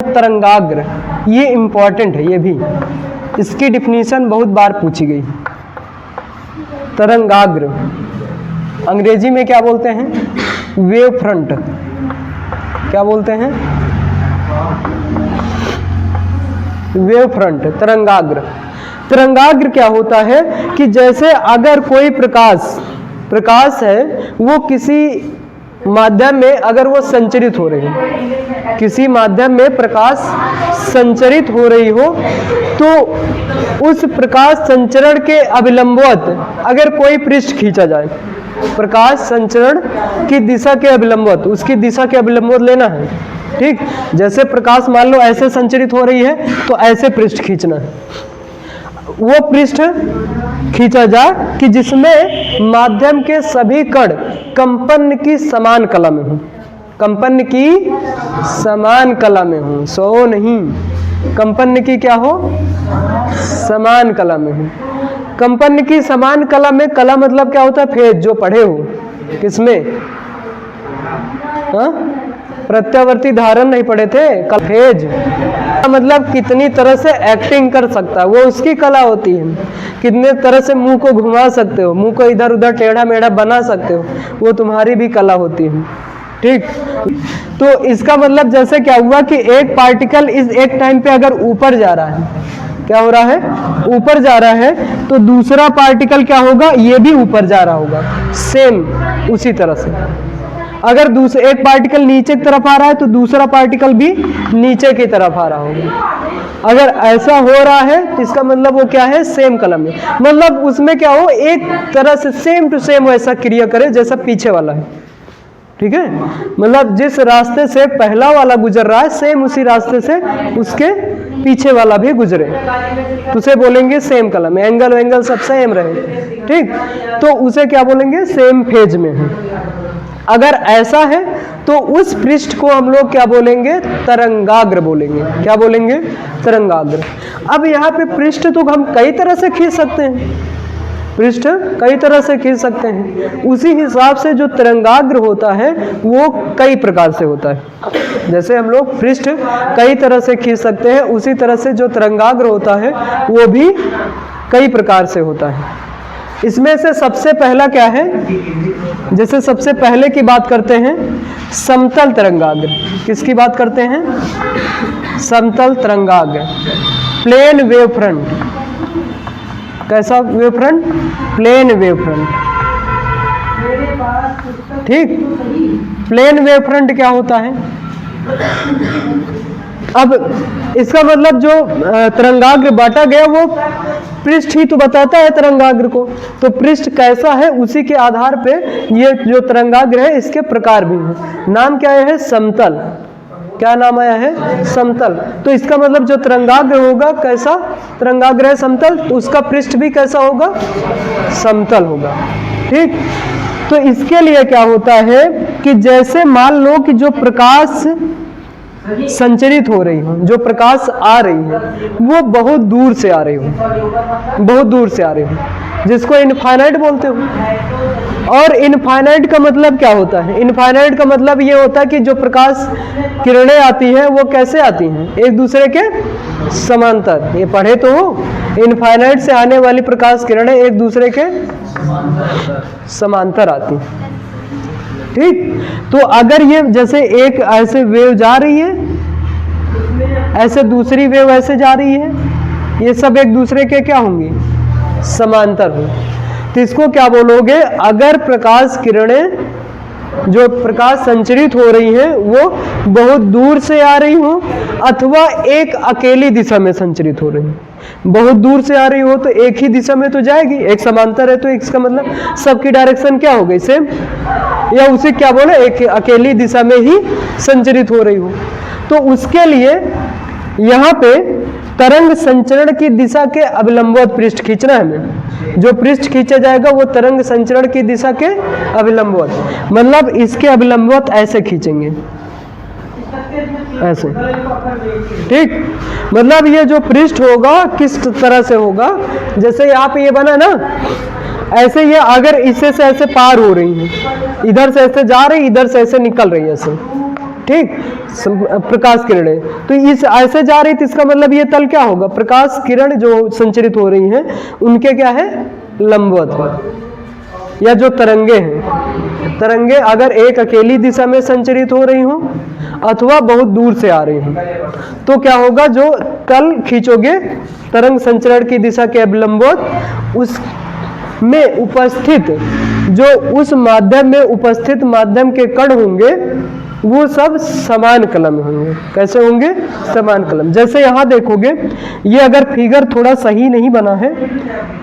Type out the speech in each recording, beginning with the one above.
तरंगाग्र, ये इम्पॉर्टेंट है, ये भी इसकी डिफिनीशन बहुत बार पूछी गई। तरंगाग्र अंग्रेजी में क्या बोलते हैं? Wave front. क्या बोलते हैं? वेव फ्रंट, तरंगाग्र। तरंगाग्र क्या होता है कि जैसे अगर कोई प्रकाश है, वो किसी माध्यम में अगर वो संचरित हो रही है, किसी माध्यम में प्रकाश संचरित हो रही हो, तो उस प्रकाश संचरण के अभिलंबवत अगर कोई पृष्ठ खींचा जाए, प्रकाश संचरण की दिशा के अभिलंबवत, उसकी दिशा के अभिलंबवत लेना है, ठीक। जैसे प्रकाश मान लो ऐसे संचरित हो रही है, तो ऐसे पृष्ठ खींचना है, वो पृष्ठ खींचा जाए कि जिसमें माध्यम के सभी कण कंपन की समान कला में हो, कंपन की समान कला में हो, सो नहीं, कंपन की क्या हो? समान कला में हो। कंपन की समान कला में, कला मतलब क्या होता है? फेज, जो पढ़े हो किसमें? हाँ, प्रत्यावर्ती धारण नहीं पढ़े थे? फेज मतलब कितनी तरह से एक्टिंग कर सकता है, वो उसकी कला होती है। कितने तरह से मुंह को घुमा सकते हो, मुंह को इधर उधर टेढ़ा मेढ़ा बना सकते हो, वो तुम्हारी भी कला होती है, ठीक। तो इसका मतलब जैसे क्या हुआ कि एक पार्टिकल इस एक टाइम पे अगर ऊपर जा रहा है, क्या हो रहा है? ऊपर जा रहा है, तो दूसरा पार्टिकल क्या होगा? ये भी ऊपर जा रहा होगा, सेम उसी तरह से। अगर दूसरा एक पार्टिकल नीचे की तरफ आ रहा है, तो दूसरा पार्टिकल भी नीचे की तरफ आ रहा होगा। अगर ऐसा हो रहा है, तो इसका मतलब वो क्या है? सेम कलम है, मतलब उसमें क्या हो, एक तरह से सेम टू सेम वैसा क्रिया करे जैसा पीछे वाला है, ठीक है। मतलब जिस रास्ते से पहला वाला गुजर रहा है, सेम उसी रास्ते से उसके पीछे वाला भी गुजरे, तो उसे बोलेंगे सेम कलम, एंगल सब सेम रहे, ठीक। तो उसे क्या बोलेंगे? सेम फेज में है। अगर ऐसा है तो उस पृष्ठ को हम लोग क्या बोलेंगे? तरंगाग्र बोलेंगे। क्या बोलेंगे? तरंगाग्र। अब यहाँ पे पृष्ठ तो हम कई तरह से खींच सकते हैं, पृष्ठ कई तरह से खींच सकते हैं। उसी हिसाब से जो तरंगाग्र होता है वो कई प्रकार से होता है। जैसे हम लोग पृष्ठ कई तरह से खींच सकते हैं, उसी तरह से जो तरंगाग्र होता है वो भी कई प्रकार से होता है। इसमें से सबसे पहला क्या है? जैसे सबसे पहले की बात करते हैं, समतल तरंगाग्र। किसकी बात करते हैं? समतल तरंगाग्र, प्लेन वेव फ्रंट। कैसा wave front? Plane wave front, ठीक। प्लेन वेव फ्रंट क्या होता है? अब इसका मतलब जो तरंगाग्र बांटा गया वो पृष्ठ ही तो बताता है तरंगाग्र को, तो पृष्ठ कैसा है उसी के आधार पे ये जो तरंगाग्र है इसके प्रकार भी हैं। नाम क्या है? समतल। क्या नाम आया है? समतल। तो इसका मतलब जो तरंगाग्र होगा, कैसा तरंगाग्र है? समतल, तो उसका पृष्ठ भी कैसा होगा? समतल होगा, ठीक। तो इसके लिए क्या होता है कि जैसे मान लो कि जो प्रकाश संचरित हो रही हो, जो प्रकाश आ रही है वो बहुत दूर से आ रही हो, बहुत दूर से आ रही हो, जिसको इनफाइनाइट बोलते हो। और इनफाइनाइट का मतलब क्या होता है? इनफाइनाइट का मतलब ये होता है कि जो प्रकाश किरणें आती हैं वो कैसे आती हैं? एक दूसरे के समांतर। ये पढ़े तो हो, इनफाइनाइट से आने वाली प्रकाश किरणें एक दूसरे के समांतर आती हैं, ठीक। तो अगर ये जैसे एक ऐसे वेव जा रही है, ऐसे दूसरी वेव ऐसे जा रही है, ये सब एक दूसरे के क्या होंगी? समांतर हो। तो इसको क्या बोलोगे? अगर प्रकाश किरणें, जो प्रकाश संचरित हो रही है वो बहुत दूर से आ रही हो अथवा एक अकेली दिशा में संचरित हो रही है। बहुत दूर से आ रही हो तो एक ही दिशा में तो जाएगी, एक समांतर है, तो इसका मतलब सबकी डायरेक्शन क्या हो गई? सेम। या उसे क्या बोले? एक अकेली दिशा में ही संचरित हो रही हो। तो उसके लिए यहाँ पे तरंग संचरण की दिशा के अभिलंबवत पृष्ठ खींचना है हमें। जो पृष्ठ खींचा जाएगा वो तरंग संचरण की दिशा के अभिलंबवत, मतलब इसके अभिलंबवत ऐसे खींचेंगे, ऐसे, ठीक। मतलब ये जो पृष्ठ होगा किस तरह से होगा? जैसे यहाँ पे ये बना ना, ऐसे ये अगर इससे से ऐसे पार हो रही है, इधर से ऐसे जा रही, इधर से ऐसे निकल रही है, ऐसे, ठीक, प्रकाश किरणें तो इस ऐसे जा रही थी, इसका मतलब ये तल क्या होगा, प्रकाश किरण जो संचरित हो रही हैं उनके क्या है, लंबवत है। या जो तरंगे हैं, तरंगे अगर एक अकेली दिशा में संचरित हो रही हों अथवा बहुत दूर से आ रही हों तो क्या होगा, जो तल खींचोगे तरंग संचरण की दिशा के लंबवत, उस में उपस्थित जो उस माध्यम में उपस्थित माध्यम के कण होंगे वो सब समान कलम होंगे। कैसे होंगे, समान कलम। जैसे यहाँ देखोगे, ये अगर फिगर थोड़ा सही नहीं बना है,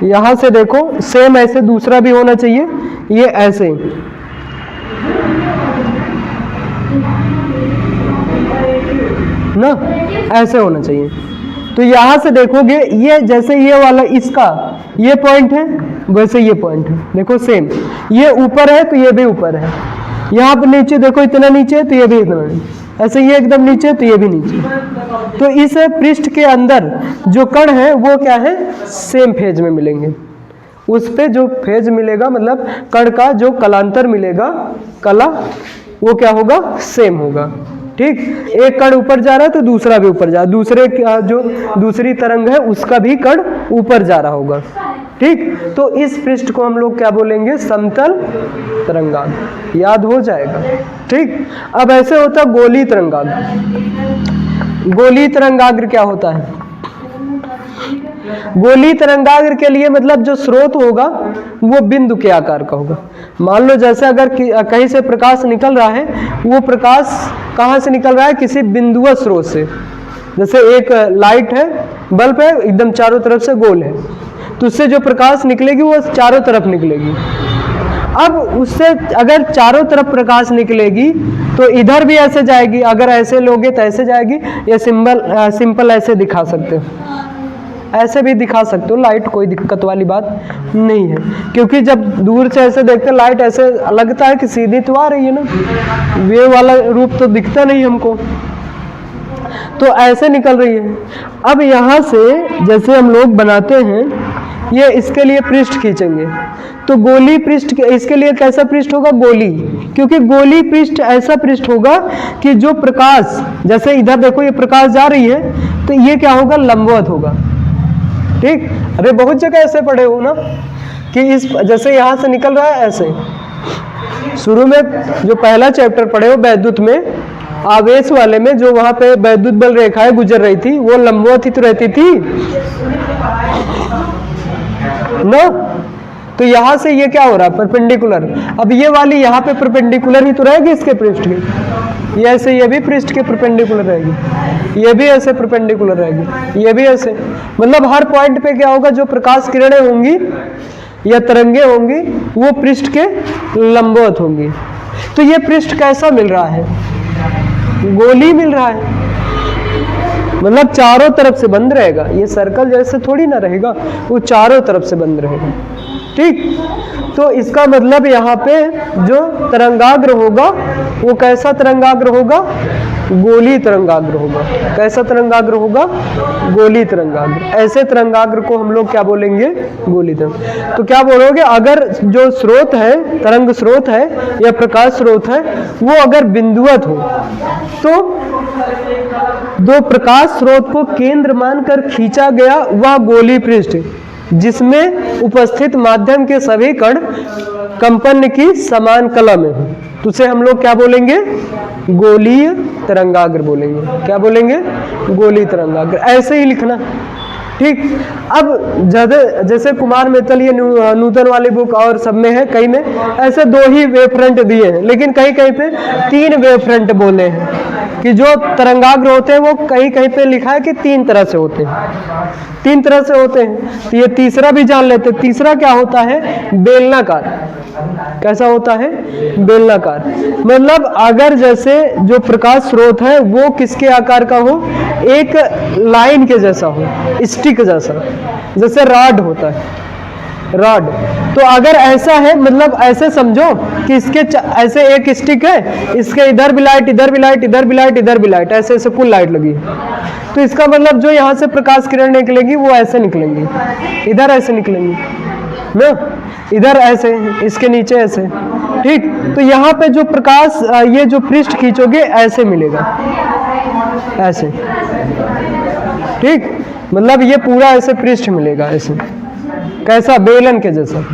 यहाँ से देखो सेम ऐसे दूसरा भी होना चाहिए, ये ऐसे ना, ऐसे होना चाहिए। तो यहाँ से देखोगे ये जैसे ये वाला इसका ये पॉइंट है वैसे ये पॉइंट है, देखो सेम, ये ऊपर है तो ये भी ऊपर है, यहाँ पर नीचे देखो इतना नीचे है तो ये भी इतना, ऐसे ये एकदम नीचे तो ये भी नीचे। तो इस पृष्ठ के अंदर जो कण है वो क्या है, सेम फेज में मिलेंगे। उस पे जो फेज मिलेगा मतलब कण का जो कलांतर मिलेगा, कला, वो क्या होगा, सेम होगा। ठीक, एक कण ऊपर जा रहा है तो दूसरा भी ऊपर जा रहा है, दूसरे का जो दूसरी तरंग है उसका भी कण ऊपर जा रहा होगा। ठीक, तो इस पृष्ठ को हम लोग क्या बोलेंगे, समतल तरंगाग्र। याद हो जाएगा। ठीक, अब ऐसे होता है गोलीय तरंगाग्र। गोलीय तरंगाग्र क्या होता है, गोलीय तरंगाग्र के लिए मतलब जो स्रोत होगा वो बिंदु के आकार का होगा। मान लो जैसे अगर कहीं से प्रकाश निकल रहा है, वो प्रकाश कहाँ से निकल रहा है, किसी बिंदुवत स्रोत से। जैसे एक लाइट है, बल्ब है, एकदम चारों तरफ से गोल है, तो उससे जो प्रकाश निकलेगी वो चारों तरफ निकलेगी। अब उससे अगर चारों तरफ प्रकाश निकलेगी तो इधर भी ऐसे जाएगी, अगर ऐसे लोगे तो ऐसे जाएगी, या सिंपल ऐसे दिखा सकते हो, ऐसे भी दिखा सकते हो, लाइट कोई दिक्कत वाली बात नहीं है। क्योंकि जब दूर से ऐसे देखते हैं लाइट ऐसे लगता है कि सीधी तो आ रही है ना, वे वाला रूप तो दिखता नहीं हमको, तो ऐसे निकल रही है। अब यहाँ से जैसे हम लोग बनाते हैं, ये इसके लिए पृष्ठ खींचेंगे तो गोली पृष्ठ, इसके लिए कैसा पृष्ठ होगा, गोली, क्योंकि गोली पृष्ठ ऐसा पृष्ठ होगा कि जो प्रकाश, जैसे इधर देखो ये प्रकाश जा रही है तो ये क्या होगा, लंबवत होगा। ठीक, अरे बहुत जगह ऐसे पढ़े हो ना कि इस जैसे यहाँ से निकल रहा है ऐसे, शुरू में जो पहला चैप्टर पढ़े हो वैद्युत में, आवेश वाले में, जो वहां पे वैद्युत बल रेखाएं गुजर रही थी वो लंबवत ही तो रहती थी ना। तो यहाँ से ये क्या हो रहा है, परपेंडिकुलर। अब ये वाली यहाँ पे परपेंडिकुलर ही तो रहेगी इसके पृष्ठ के, ये ऐसे, ये भी पृष्ठ के परपेंडिकुलर रहेगी, ये भी ऐसे परपेंडिकुलर रहेगी, ये भी ऐसे, मतलब हर पॉइंट पे क्या होगा, जो प्रकाश किरणें होंगी या तरंगे होंगी वो पृष्ठ के लंबवत होंगी। तो ये पृष्ठ कैसा मिल रहा है, गोली मिल रहा है, मतलब चारों तरफ से बंद रहेगा, ये सर्कल जैसे थोड़ी ना रहेगा, वो चारों तरफ से बंद रहेगा। ठीक, तो इसका मतलब यहाँ पे जो तरंगाग्र होगा वो कैसा तरंगाग्र होगा, गोलीय तरंगाग्र होगा। कैसा तरंगाग्र होगा, गोलीय तरंगाग्र। ऐसे तरंगाग्र को हम लोग क्या बोलेंगे, गोलीय तरंग। तो क्या बोलोगे, अगर जो स्रोत है, तरंग स्रोत है या प्रकाश स्रोत है, वो अगर बिंदुवत हो तो दो प्रकाश स्रोत को केंद्र मानकर खींचा गया वह गोलीय पृष्ठ, जिसमें उपस्थित माध्यम के सभी कण कंपन की समान कला में हो, तो उसे हम लोग क्या बोलेंगे, गोलीय तरंगाग्र बोलेंगे। क्या बोलेंगे, गोलीय तरंगाग्र। ऐसे ही लिखना। ठीक, अब जैसे कुमार मित्तल ये नूतन वाली बुक और सब में है, कई में ऐसे दो ही वेव फ्रंट दिए हैं, लेकिन कहीं कहीं पे 3 वेव फ्रंट बोले हैं कि जो तरंगाग्र होते हैं वो कहीं कहीं पे लिखा है कि 3 तरह से होते हैं, 3 तरह से होते हैं। तो ये तीसरा भी जान लेते हैं। तीसरा क्या होता है, बेलनाकार। कैसा होता है, बेलनाकार। मतलब अगर जैसे जो प्रकाश स्रोत है वो किसके आकार का हो, एक लाइन के जैसा हो, स्टिक जैसा, जैसे रॉड होता है, रॉड। तो अगर ऐसा है, मतलब ऐसे समझो कि इसके ऐसे एक स्टिक है, इसके इधर भी लाइट, इधर भी लाइट, इधर भी लाइट, इधर भी लाइट, ऐसे ऐसे कुल लाइट लगी है। तो इसका मतलब जो यहाँ से प्रकाश किरण निकलेगी वो ऐसे निकलेंगी, इधर ऐसे निकलेंगी ना, इधर ऐसे, इसके नीचे ऐसे। ठीक, तो यहाँ पे जो प्रकाश ये जो पृष्ठ खींचोगे ऐसे मिलेगा, ऐसे, ठीक, मतलब ये पूरा ऐसे पृष्ठ मिलेगा, ऐसे कैसा, बेलन के जैसा,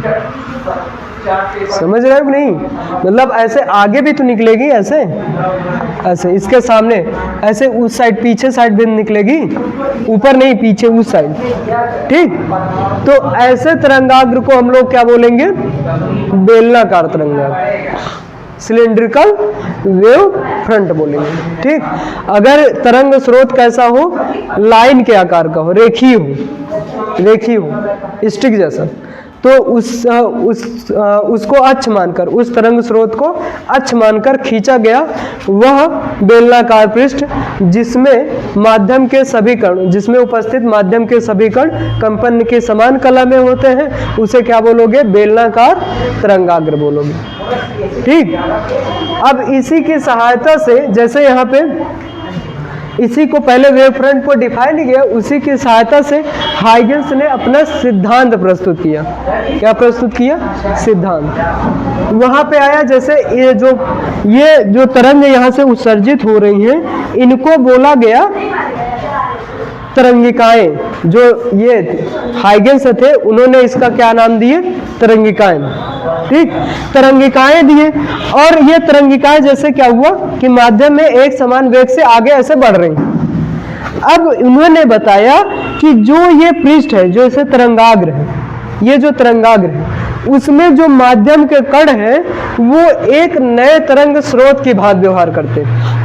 समझ रहे हो कि नहीं? मतलब ऐसे आगे भी तो निकलेगी, ऐसे ऐसे इसके सामने, ऐसे उस साइड, पीछे साइड भी निकलेगी, ऊपर नहीं, पीछे उस साइड, ठीक। तो ऐसे तरंगाग्र को हम लोग क्या बोलेंगे? बेलनाकार तरंगाग्र, सिलिंड्रिकल वेव फ्रंट बोलेंगे, ठीक। अगर तरंग स्रोत कैसा हो? लाइन के आकार का हो, रेखीय हो, रेखीय हो, स्टिक जैसा, तो उसको अक्ष मानकर, उस तरंग स्रोत को अक्ष मानकर खींचा गया वह बेलनाकार पृष्ठ जिसमें माध्यम के सभी कण, जिसमें उपस्थित माध्यम के सभी कण कंपन की समान कला में होते हैं, उसे क्या बोलोगे? बेलनाकार तरंगाग्र बोलोगे, ठीक। अब इसी की सहायता से, जैसे यहाँ पे इसी को पहले वेव फ्रंट को डिफाइन किया, उसी की सहायता से हाइगेंस ने अपना सिद्धांत प्रस्तुत किया। क्या प्रस्तुत किया? सिद्धांत। वहां पे आया जैसे ये जो तरंग यहाँ से उत्सर्जित हो रही हैं, इनको बोला गया तरंगिकाएं। जो ये हाइगेंस थे उन्होंने इसका क्या नाम दिए? तरंगिकाएं, ठीक, तरंगिकाएं दिए। और ये तरंगिकाएं जैसे क्या हुआ कि माध्यम में एक समान वेग से आगे ऐसे बढ़ रही। अब उन्होंने बताया कि जो ये पृष्ठ है, जो इसे तरंगाग्र है, ये जो तरंगाग्र है, उसमें जो माध्यम के कण हैं वो एक नए तरंग स्रोत की भांति व्यवहार करते हैं।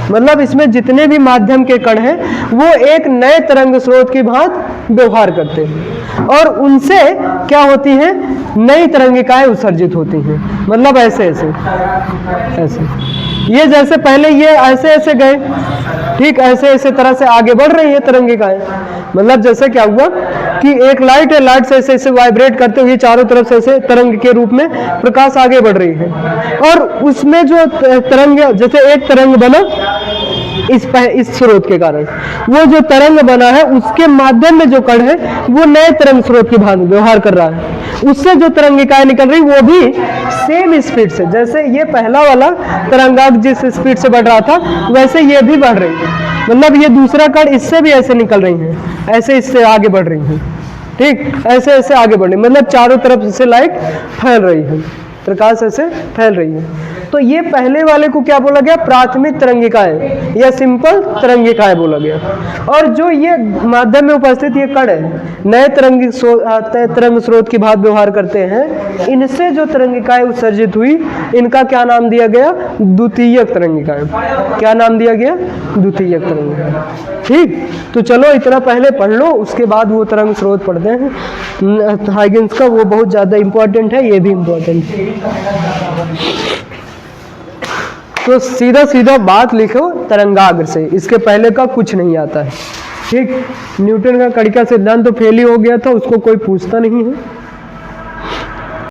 मतलब इसमें जितने भी माध्यम के कण हैं वो एक नए तरंग स्रोत की भांति व्यवहार करते हैं और उनसे क्या होती हैं? नई तरंगिकाएं उत्सर्जित होती हैं। मतलब ऐसे ऐसे ऐसे, ये जैसे पहले ये ऐसे ऐसे गए, ठीक, ऐसे ऐसे तरह से आगे बढ़ रही है तरंगिकाएं। मतलब जैसे क्या हुआ कि एक लाइट है, लाइट से ऐसे ऐसे वाइब्रेट करते हुए चारों तरफ से ऐसे तरंग के रूप में प्रकाश आगे बढ़ रही है। और उसमें जो तरंग, जैसे एक तरंग बना इस स्रोत के कारण, वो जो तरंग बना है उसके माध्यम में जो कण है वो नए तरंग स्रोत की भांति व्यवहार कर रहा है। उससे जो तरंगिकाएं निकल रही वो भी सेम स्पीड से, जैसे ये पहला वाला तरंगाग्र जिस स्पीड से बढ़ रहा था वैसे ये भी बढ़ रही है। मतलब ये दूसरा कण इससे भी ऐसे निकल रही है, ऐसे इससे आगे बढ़ रही है, ठीक, ऐसे ऐसे आगे बढ़ रही, मतलब चारों तरफ से लाइट फैल रही है, प्रकाश ऐसे फैल रही है। तो ये पहले वाले को क्या बोला गया? प्राथमिक तरंगिकाएं या सिंपल तरंगिकाएं बोला गया। और जो ये माध्यम में उपस्थित ये कण है, नए तरंग स्रोत की भांति व्यवहार करते हैं, इनसे जो तरंगिकाएं उत्सर्जित हुई इनका क्या नाम दिया गया? द्वितीयक तरंगिकाएं। क्या नाम दिया गया? द्वितीयक तरंगिकाएं, ठीक। तो चलो इतना पहले पढ़ लो, उसके बाद वो तरंग स्रोत पढ़ते हैं हाइगेंस का, वो बहुत ज्यादा इंपॉर्टेंट है, ये भी इंपॉर्टेंट है। तो सीधा सीधा बात लिखो तरंगाग्र से, इसके पहले का कुछ नहीं आता है, ठीक। न्यूटन का कड़िका सिद्धांत तो फेल ही हो गया था, उसको कोई पूछता नहीं है।